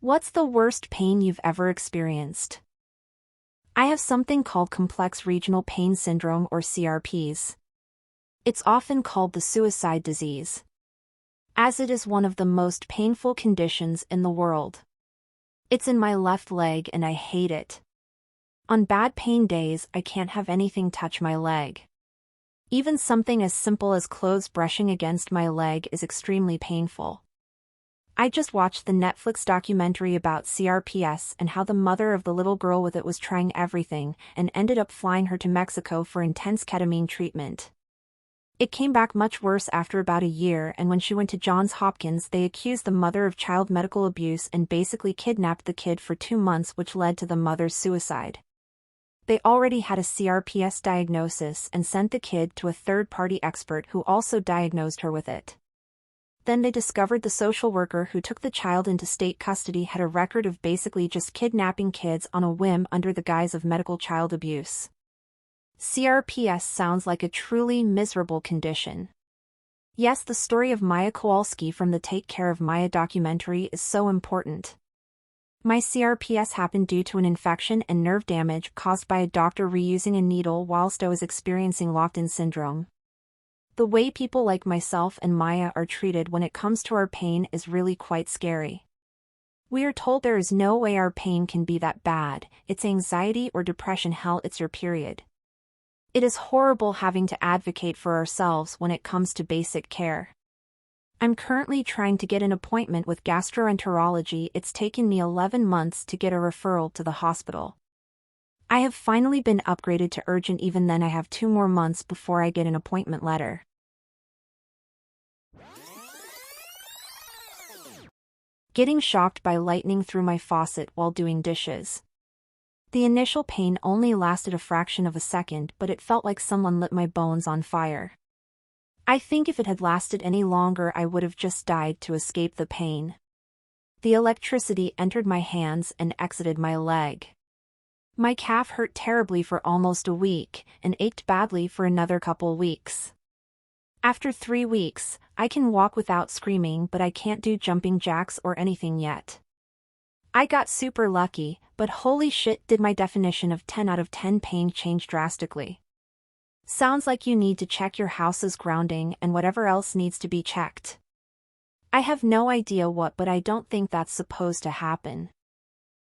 What's the worst pain you've ever experienced? I have something called complex regional pain syndrome or CRPs. It's often called the suicide disease, as it is one of the most painful conditions in the world. It's in my left leg and I hate it. On bad pain days, I can't have anything touch my leg. Even something as simple as clothes brushing against my leg is extremely painful. I just watched the Netflix documentary about CRPS and how the mother of the little girl with it was trying everything and ended up flying her to Mexico for intense ketamine treatment. It came back much worse after about a year, and when she went to Johns Hopkins, they accused the mother of child medical abuse and basically kidnapped the kid for 2 months, which led to the mother's suicide. They already had a CRPS diagnosis and sent the kid to a third-party expert who also diagnosed her with it. Then they discovered the social worker who took the child into state custody had a record of basically just kidnapping kids on a whim under the guise of medical child abuse. CRPS sounds like a truly miserable condition. Yes, the story of Maya Kowalski from the Take Care of Maya documentary is so important. My CRPS happened due to an infection and nerve damage caused by a doctor reusing a needle whilst I was experiencing locked-in syndrome. The way people like myself and Maya are treated when it comes to our pain is really quite scary. We are told there is no way our pain can be that bad, it's anxiety or depression, hell, it's your period. It is horrible having to advocate for ourselves when it comes to basic care. I'm currently trying to get an appointment with gastroenterology. It's taken me 11 months to get a referral to the hospital. I have finally been upgraded to urgent, even then I have 2 more months before I get an appointment letter. Getting shocked by lightning through my faucet while doing dishes. The initial pain only lasted a fraction of a second, but it felt like someone lit my bones on fire. I think if it had lasted any longer I would have just died to escape the pain. The electricity entered my hands and exited my leg. My calf hurt terribly for almost a week, and ached badly for another couple weeks. After 3 weeks, I can walk without screaming, but I can't do jumping jacks or anything yet. I got super lucky, but holy shit, did my definition of 10 out of 10 pain change drastically. Sounds like you need to check your house's grounding and whatever else needs to be checked. I have no idea what, but I don't think that's supposed to happen.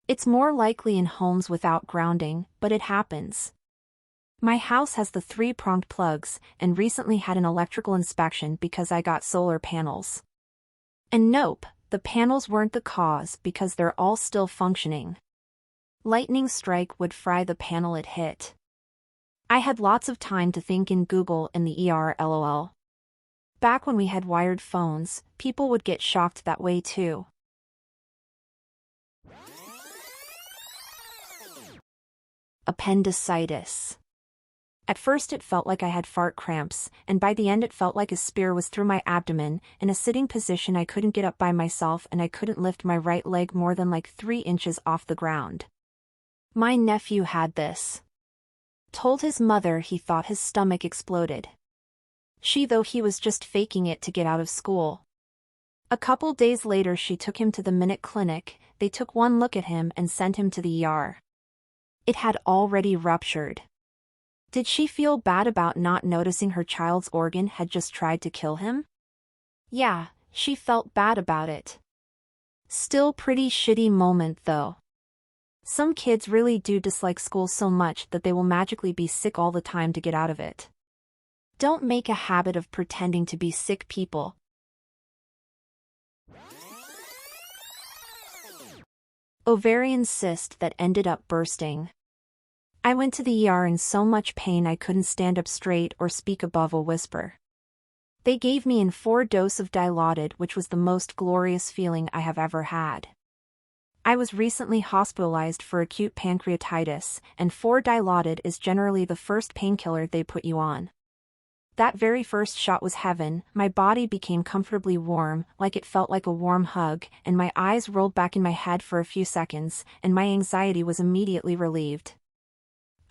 It's more likely in homes without grounding, but it happens. My house has the 3-pronged plugs, and recently had an electrical inspection because I got solar panels. And nope, the panels weren't the cause because they're all still functioning. Lightning strike would fry the panel it hit. I had lots of time to think in Google and the ER, lol. Back when we had wired phones, people would get shocked that way too. Appendicitis. At first it felt like I had fart cramps, and by the end it felt like a spear was through my abdomen. In a sitting position I couldn't get up by myself, and I couldn't lift my right leg more than like 3 inches off the ground. My nephew had this. Told his mother he thought his stomach exploded. Though he was just faking it to get out of school. A couple days later she took him to the Minute Clinic. They took one look at him and sent him to the ER. It had already ruptured. Did she feel bad about not noticing her child's organ had just tried to kill him? Yeah, she felt bad about it. Still pretty shitty moment though. Some kids really do dislike school so much that they will magically be sick all the time to get out of it. Don't make a habit of pretending to be sick, people. Ovarian cyst that ended up bursting. I went to the ER in so much pain I couldn't stand up straight or speak above a whisper. They gave me 4 doses of Dilaudid, which was the most glorious feeling I have ever had. I was recently hospitalized for acute pancreatitis, and 4 Dilaudid is generally the first painkiller they put you on. That very first shot was heaven. My body became comfortably warm, like it felt like a warm hug, and my eyes rolled back in my head for a few seconds, and my anxiety was immediately relieved.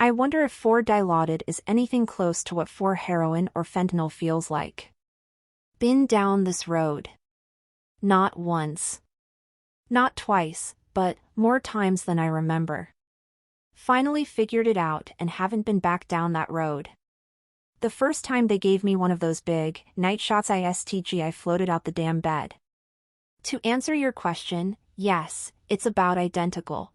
I wonder if 4 Dilaudid is anything close to what 4 heroin or fentanyl feels like. Been down this road. Not once. Not twice, but more times than I remember. Finally figured it out and haven't been back down that road. The first time they gave me one of those big, night shots I floated out the damn bed. To answer your question, yes, it's about identical.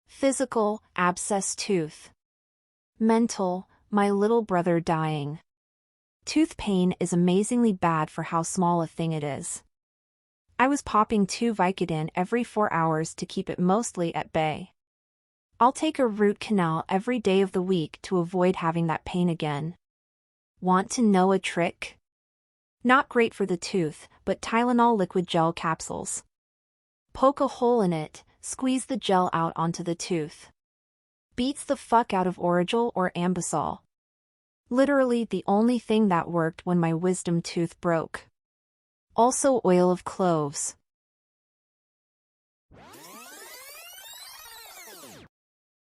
Physical, abscess tooth. Mental, my little brother dying. Tooth pain is amazingly bad for how small a thing it is. I was popping 2 Vicodin every 4 hours to keep it mostly at bay. I'll take a root canal every day of the week to avoid having that pain again. Want to know a trick? Not great for the tooth, but Tylenol liquid gel capsules. Poke a hole in it, squeeze the gel out onto the tooth. Beats the fuck out of Orajel or Ambisol. Literally the only thing that worked when my wisdom tooth broke. Also oil of cloves.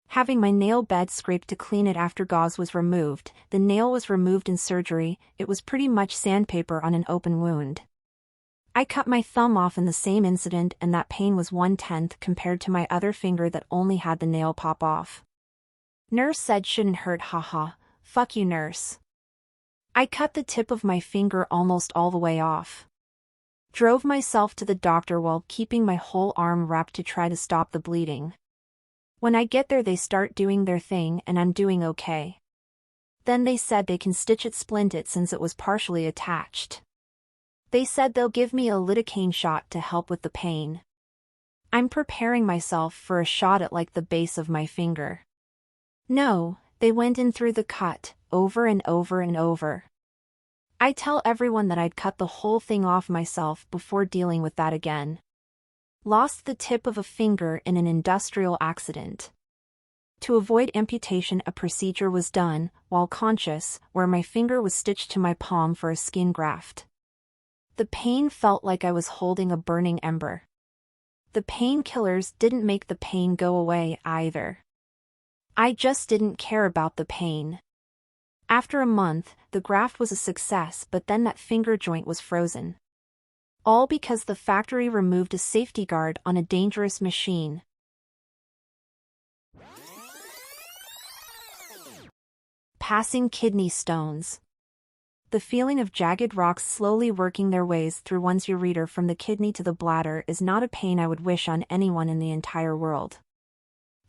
Having my nail bed scraped to clean it after gauze was removed. The nail was removed in surgery. It was pretty much sandpaper on an open wound. I cut my thumb off in the same incident and that pain was 1/10 compared to my other finger that only had the nail pop off. Nurse said shouldn't hurt, haha. Fuck you, nurse. I cut the tip of my finger almost all the way off. Drove myself to the doctor while keeping my whole arm wrapped to try to stop the bleeding. When I get there they start doing their thing and I'm doing okay. Then they said they can stitch it splint it since it was partially attached. They said they'll give me a lidocaine shot to help with the pain. I'm preparing myself for a shot at like the base of my finger. No, they went in through the cut, over and over and over. I tell everyone that I'd cut the whole thing off myself before dealing with that again. Lost the tip of a finger in an industrial accident. To avoid amputation a procedure was done, while conscious, where my finger was stitched to my palm for a skin graft. The pain felt like I was holding a burning ember. The painkillers didn't make the pain go away either. I just didn't care about the pain. After a month, the graft was a success, but then that finger joint was frozen. All because the factory removed a safety guard on a dangerous machine. Passing kidney stones. The feeling of jagged rocks slowly working their ways through one's ureter from the kidney to the bladder is not a pain I would wish on anyone in the entire world.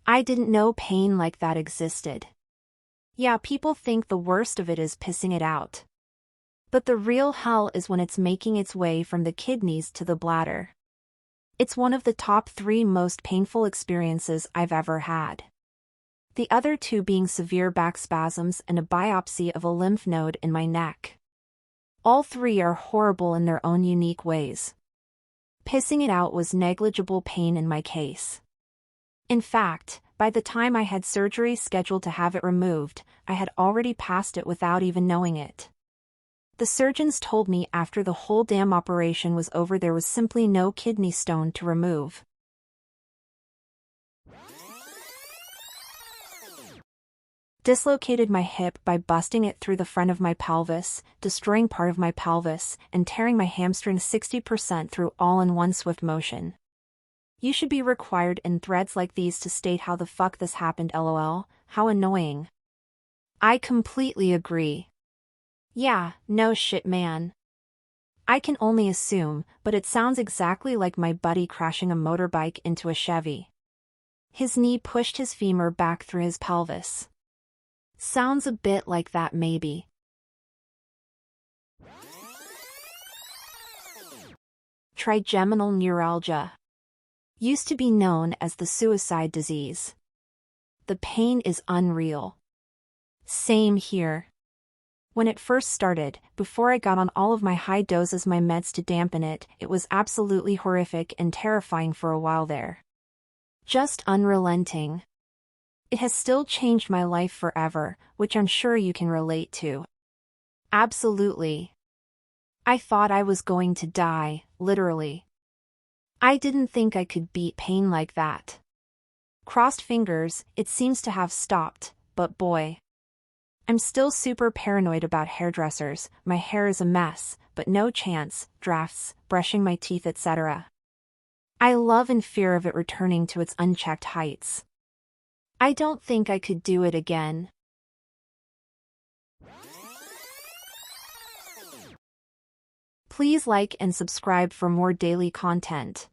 I didn't know pain like that existed. Yeah, people think the worst of it is pissing it out. But the real hell is when it's making its way from the kidneys to the bladder. It's one of the top 3 most painful experiences I've ever had. The other 2 being severe back spasms and a biopsy of a lymph node in my neck. All 3 are horrible in their own unique ways. Pissing it out was negligible pain in my case. In fact, by the time I had surgery scheduled to have it removed, I had already passed it without even knowing it. The surgeons told me after the whole damn operation was over there was simply no kidney stone to remove. Dislocated my hip by busting it through the front of my pelvis, destroying part of my pelvis, and tearing my hamstring 60% through all in one swift motion. You should be required in threads like these to state how the fuck this happened, lol, how annoying. I completely agree. Yeah, no shit, man. I can only assume, but it sounds exactly like my buddy crashing a motorbike into a Chevy. His knee pushed his femur back through his pelvis. Sounds a bit like that maybe. Trigeminal neuralgia. Used to be known as the suicide disease. The pain is unreal. Same here. When it first started, before I got on all of my high doses my meds to dampen it, it was absolutely horrific and terrifying for a while there. Just unrelenting. It has still changed my life forever, which I'm sure you can relate to. Absolutely. I thought I was going to die, literally. I didn't think I could beat pain like that. Crossed fingers, it seems to have stopped, but boy. I'm still super paranoid about hairdressers. My hair is a mess, but no chance, drafts, brushing my teeth, etc. I love and fear of it returning to its unchecked heights. I don't think I could do it again. Please like and subscribe for more daily content.